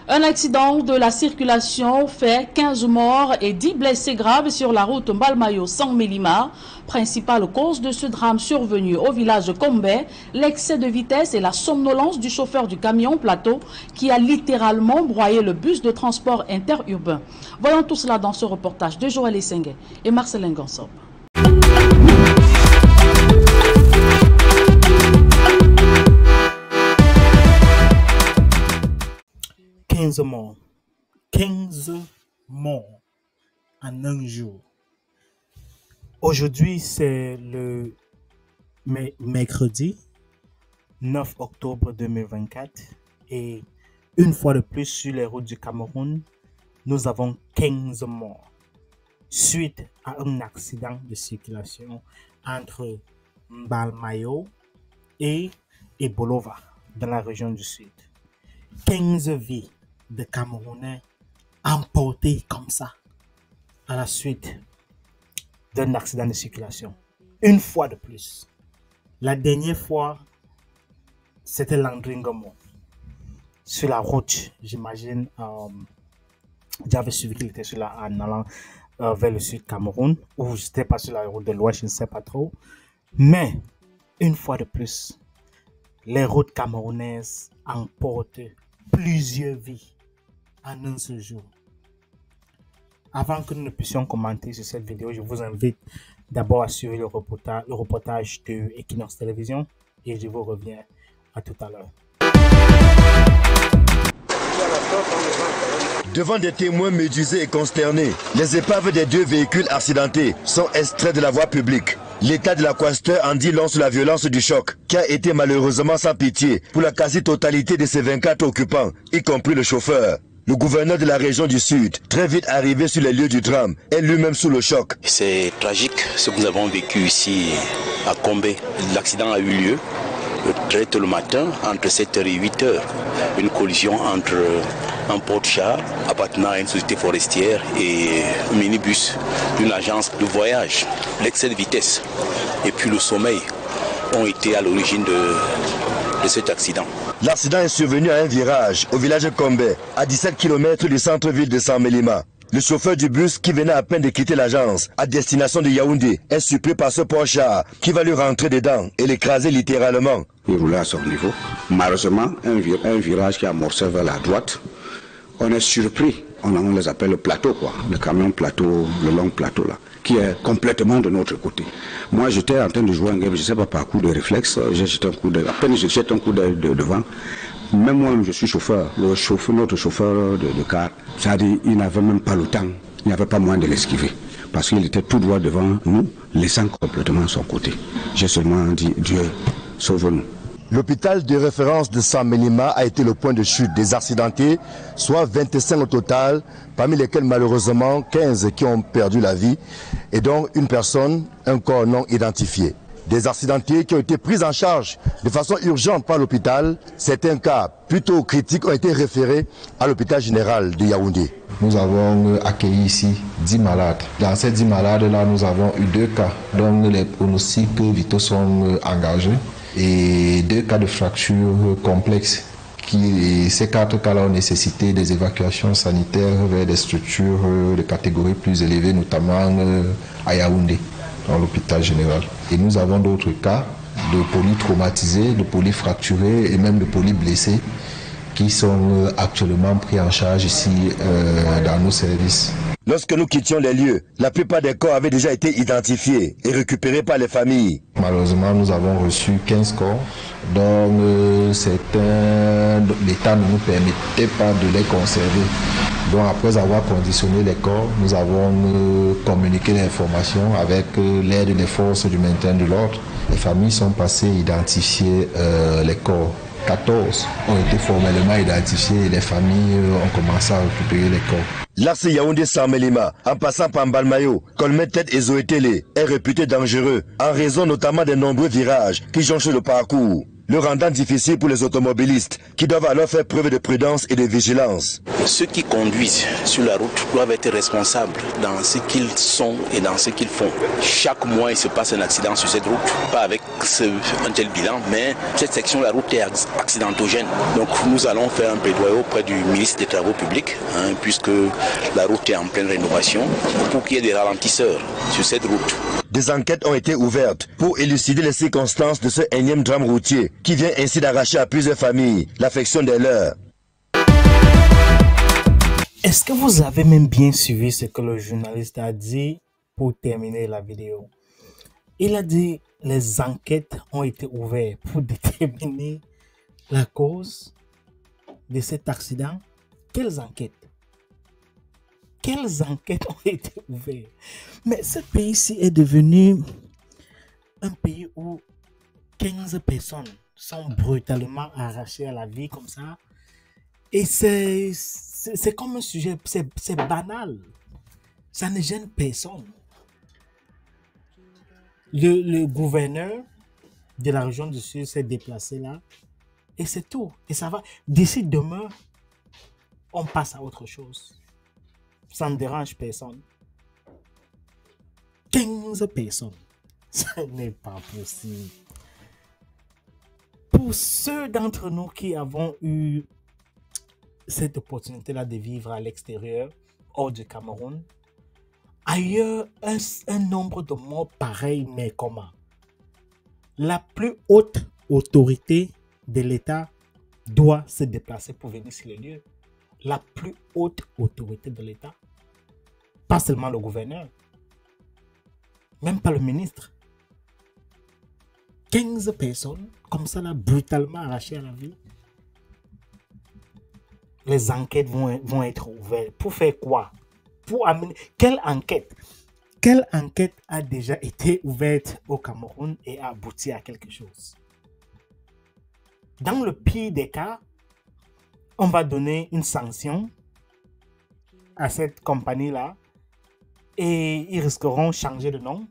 Un accident de la circulation fait 15 morts et 10 blessés graves sur la route Mbalmayo-San-Mélima. Principale cause de ce drame survenu au village de Combé, l'excès de vitesse et la somnolence du chauffeur du camion plateau qui a littéralement broyé le bus de transport interurbain. Voyons tout cela dans ce reportage de Joël Essengue et Marcelin Gansop. Morts. 15 morts en un jour. Aujourd'hui, c'est le mercredi 9 octobre 2024 et une fois de plus sur les routes du Cameroun, nous avons 15 morts suite à un accident de circulation entre Mbalmayo et Ebolova dans la région du Sud. 15 vies de Camerounais emportés comme ça à la suite d'un accident de circulation. Une fois de plus. La dernière fois, c'était Landringomo. Sur la route, j'imagine, j'avais suivi qu'il était sur la, en allant vers le sud Cameroun, ou je n'étais pas sur la route de l'Ouest, je ne sais pas trop. Mais, une fois de plus, les routes camerounaises emportent plusieurs vies en un seul jour. Avant que nous ne puissions commenter sur cette vidéo, je vous invite d'abord à suivre le reportage de Equinox Télévision et je vous reviens à tout à l'heure. Devant des témoins médusés et consternés, les épaves des deux véhicules accidentés sont extraits de la voie publique. L'état de l'aquasteur en dit long sur la violence du choc, qui a été malheureusement sans pitié pour la quasi-totalité de ses 24 occupants, y compris le chauffeur. Le gouverneur de la région du Sud, très vite arrivé sur les lieux du drame, est lui-même sous le choc. C'est tragique ce que nous avons vécu ici à Combé. L'accident a eu lieu très tôt le matin, entre 7h et 8h. Une collision entre un porte-char appartenant à une société forestière et un minibus d'une agence de voyage. L'excès de vitesse et puis le sommeil ont été à l'origine de cet accident. L'accident est survenu à un virage au village de Combé, à 17 km du centre-ville de San-Mélima. Le chauffeur du bus qui venait à peine de quitter l'agence à destination de Yaoundé est surpris par ce Porsche qui va lui rentrer dedans et l'écraser littéralement. Il roulait à son niveau. Malheureusement, un virage qui amorçait vers la droite. On est surpris, on les appelle le plateau quoi, le camion plateau, le long plateau là, qui est complètement de notre côté. Moi j'étais en train de jouer un game, je ne sais pas par coup de réflexe, j'ai jeté un coup d'œil, à peine je jette un coup d'œil devant. Même moi je suis chauffeur, notre chauffeur de car, c'est-à-dire il n'avait même pas le temps, il n'y avait pas moyen de l'esquiver, parce qu'il était tout droit devant nous, laissant complètement son côté. J'ai seulement dit Dieu, sauve-nous. L'hôpital de référence de San-Mélima a été le point de chute des accidentés, soit 25 au total, parmi lesquels malheureusement 15 qui ont perdu la vie, et donc une personne, un corps non identifié. Des accidentés qui ont été pris en charge de façon urgente par l'hôpital. Certains cas plutôt critiques ont été référés à l'hôpital général de Yaoundé. Nous avons accueilli ici 10 malades. Dans ces 10 malades-là, nous avons eu 2 cas dont les pronostics vitaux sont engagés et 2 cas de fractures complexes. Ces 4 cas-là ont nécessité des évacuations sanitaires vers des structures de catégorie plus élevée, notamment à Yaoundé, dans l'hôpital général. Et nous avons d'autres cas de polytraumatisés, de polyfracturés et même de polyblessés qui sont actuellement pris en charge ici dans nos services. Lorsque nous quittions les lieux, la plupart des corps avaient déjà été identifiés et récupérés par les familles. Malheureusement, nous avons reçu 15 corps, dont l'État ne nous permettait pas de les conserver. Donc après avoir conditionné les corps, nous avons communiqué l'information avec l'aide des forces du maintien de l'ordre. Les familles sont passées à identifier les corps. 14 ont été formellement identifiés et les familles ont commencé à récupérer les corps. L'axe Yaoundé-San-Mélima, en passant par Mbalmayo, Kolmetet et Zoétélé, est réputé dangereux, en raison notamment des nombreux virages qui jonchent le parcours, le rendant difficile pour les automobilistes, qui doivent alors faire preuve de prudence et de vigilance. ceux qui conduisent sur la route doivent être responsables dans ce qu'ils sont et dans ce qu'ils font. Chaque mois, il se passe un accident sur cette route, pas avec un tel bilan, mais cette section de la route est accidentogène. Donc nous allons faire un plaidoyer auprès du ministre des Travaux publics, puisque la route est en pleine rénovation, pour qu'il y ait des ralentisseurs sur cette route. Des enquêtes ont été ouvertes pour élucider les circonstances de ce énième drame routier qui vient ainsi d'arracher à plusieurs familles l'affection des leurs. Est-ce que vous avez même bien suivi ce que le journaliste a dit pour terminer la vidéo? Il a dit les enquêtes ont été ouvertes pour déterminer la cause de cet accident. Quelles enquêtes? Quelles enquêtes ont été ouvertes? Mais ce pays-ci est devenu un pays où 15 personnes sont brutalement arrachées à la vie comme ça. Et c'est comme un sujet, c'est banal. Ça ne gêne personne. Le gouverneur de la région du Sud s'est déplacé là. Et c'est tout. Et ça va. D'ici demain, on passe à autre chose. Ça ne dérange personne. 15 personnes. Ce n'est pas possible. Pour ceux d'entre nous qui avons eu cette opportunité-là de vivre à l'extérieur, hors du Cameroun, ailleurs, un nombre de morts pareil, mais comment? La plus haute autorité de l'État doit se déplacer pour venir sur le lieu. La plus haute autorité de l'État. Pas seulement le gouverneur. Même pas le ministre. 15 personnes, comme ça, là, brutalement arrachées à la vie. Les enquêtes vont être ouvertes. Pour faire quoi? Pour amener... Quelle enquête? Quelle enquête a déjà été ouverte au Cameroun et a abouti à quelque chose? Dans le pire des cas, on va donner une sanction à cette compagnie-là et ils risqueront de changer de nom,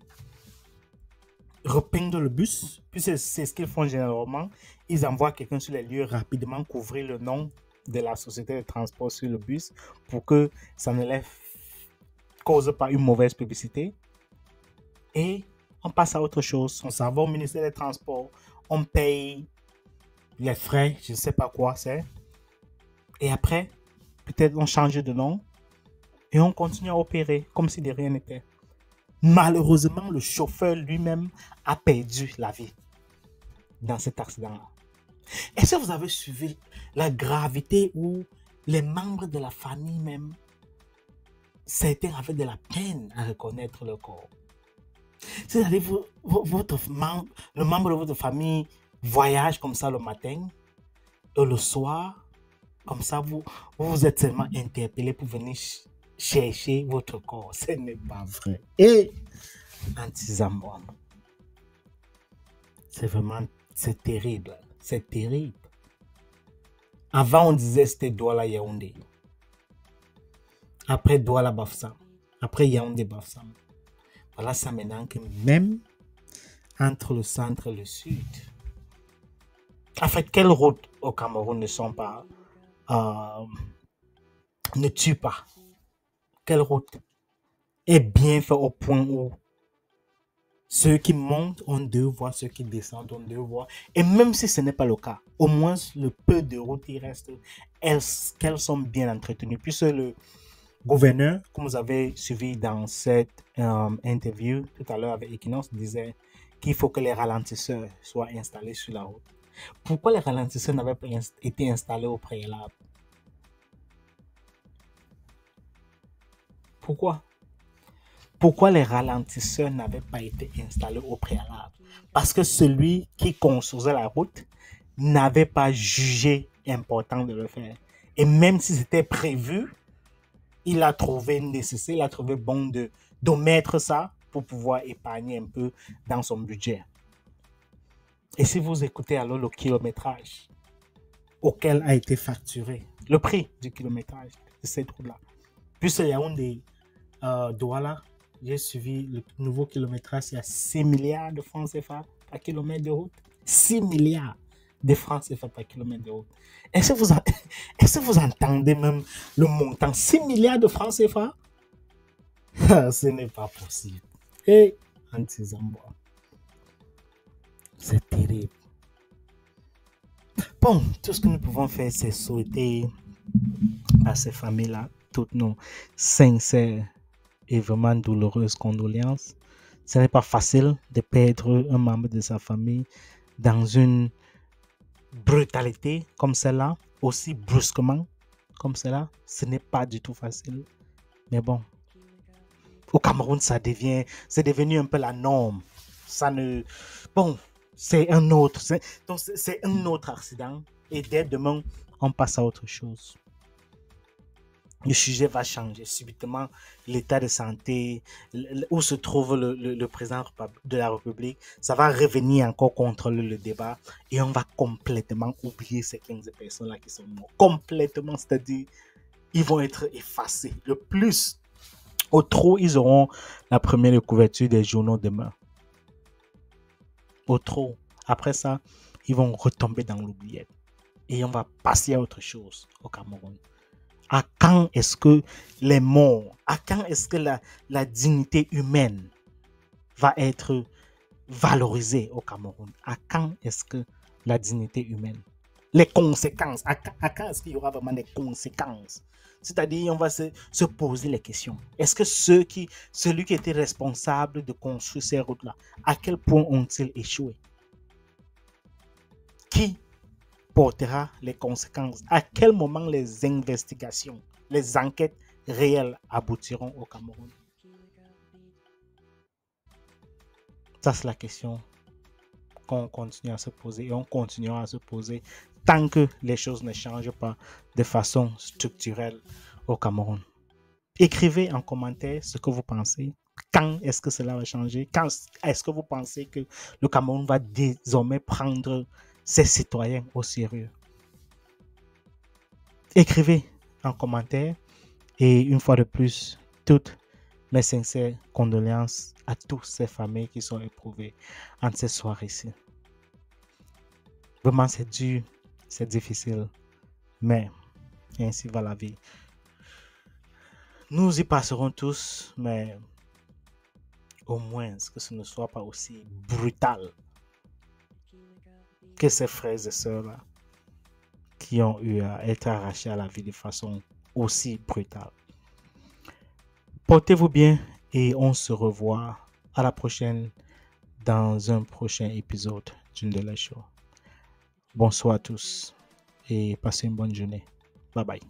repeindre le bus, puis c'est ce qu'ils font généralement. Ils envoient quelqu'un sur les lieux rapidement couvrir le nom de la société de transport sur le bus pour que ça ne les cause pas une mauvaise publicité. Et on passe à autre chose. On s'en va au ministère des Transports, on paye les frais, je ne sais pas quoi c'est. Et après, peut-être on change de nom et on continue à opérer comme si de rien n'était. Malheureusement, le chauffeur lui-même a perdu la vie dans cet accident-là. Est-ce que vous avez suivi la gravité où les membres de la famille même, certains avaient de la peine à reconnaître le corps? C'est-à-dire, le membre de votre famille voyage comme ça le matin et le soir, comme ça, vous êtes seulement interpellé pour venir chercher votre corps. Ce n'est pas vrai. Et anti-Zambouan, c'est terrible. C'est terrible. Avant, on disait c'était Douala Yaoundé. Après Douala Bafoussam. Après Yaoundé Bafoussam. Voilà ça maintenant que même entre le centre et le sud. En fait, quelles routes au Cameroun ne sont pas ne tuent pas? Quelle route est bien faite au point où ceux qui montent ont 2 voies, ceux qui descendent ont 2 voies. Et même si ce n'est pas le cas, au moins le peu de routes qui restent, qu'elles sont bien entretenues. Puisque le gouverneur, comme vous avez suivi dans cette interview tout à l'heure avec Equinox, disait qu'il faut que les ralentisseurs soient installés sur la route. Pourquoi les ralentisseurs n'avaient pas été installés au préalable? Pourquoi les ralentisseurs n'avaient pas été installés au préalable? Parce que celui qui construisait la route n'avait pas jugé important de le faire. Et même si c'était prévu, il a trouvé nécessaire, il a trouvé bon d'omettre ça pour pouvoir épargner un peu dans son budget. Et si vous écoutez alors le kilométrage auquel a été facturé, le prix du kilométrage de cette route-là, puis il y a des Douala, j'ai suivi le nouveau kilométrage, il y a 6 milliards de francs CFA par kilomètre de route. 6 milliards. de francs CFA par kilomètre de route. Est-ce que vous entendez même le montant? 6 milliards de francs CFA? Ce n'est pas possible. Et anti-Zambois. C'est terrible. Bon, tout ce que nous pouvons faire, c'est souhaiter à ces familles-là toutes nos sincères et vraiment douloureuses condoléances. Ce n'est pas facile de perdre un membre de sa famille dans une brutalité comme celle-là, aussi brusquement comme cela. Ce n'est pas du tout facile. Mais bon, au Cameroun, c'est devenu un peu la norme. Bon, c'est un autre accident. Et dès demain, on passe à autre chose. Le sujet va changer subitement. L'état de santé, où se trouve le président de la République, ça va revenir encore contrôler le débat et on va complètement oublier ces 15 personnes-là qui sont mortes. Complètement, c'est-à-dire, ils vont être effacés. Le plus, au trop, ils auront la première couverture des journaux demain. Au trop. Après ça, ils vont retomber dans l'oubliette. Et on va passer à autre chose au Cameroun. À quand est-ce que les morts, à quand est-ce que la dignité humaine va être valorisée au Cameroun? À quand est-ce que la dignité humaine, les conséquences, à quand est-ce qu'il y aura vraiment des conséquences? C'est-à-dire, on va se poser les questions. Est-ce que celui qui était responsable de construire ces routes-là, à quel point ont-ils échoué? Qui portera les conséquences? À quel moment les investigations, les enquêtes réelles aboutiront au Cameroun? Ça, c'est la question qu'on continue à se poser et on continuera à se poser tant que les choses ne changent pas de façon structurelle au Cameroun. Écrivez en commentaire ce que vous pensez. Quand est-ce que cela va changer? Quand est-ce que vous pensez que le Cameroun va désormais prendre ses citoyens au sérieux? Écrivez en commentaire et une fois de plus, toutes mes sincères condoléances à toutes ces familles qui sont éprouvées en cette soirée-ci. Vraiment, c'est dur, c'est difficile, mais ainsi va la vie. Nous y passerons tous, mais au moins que ce ne soit pas aussi brutal que ces frères et sœurs-là qui ont eu à être arrachés à la vie de façon aussi brutale. Portez-vous bien et on se revoit à la prochaine dans un prochain épisode d'une de les shows. Bonsoir à tous et passez une bonne journée. Bye bye.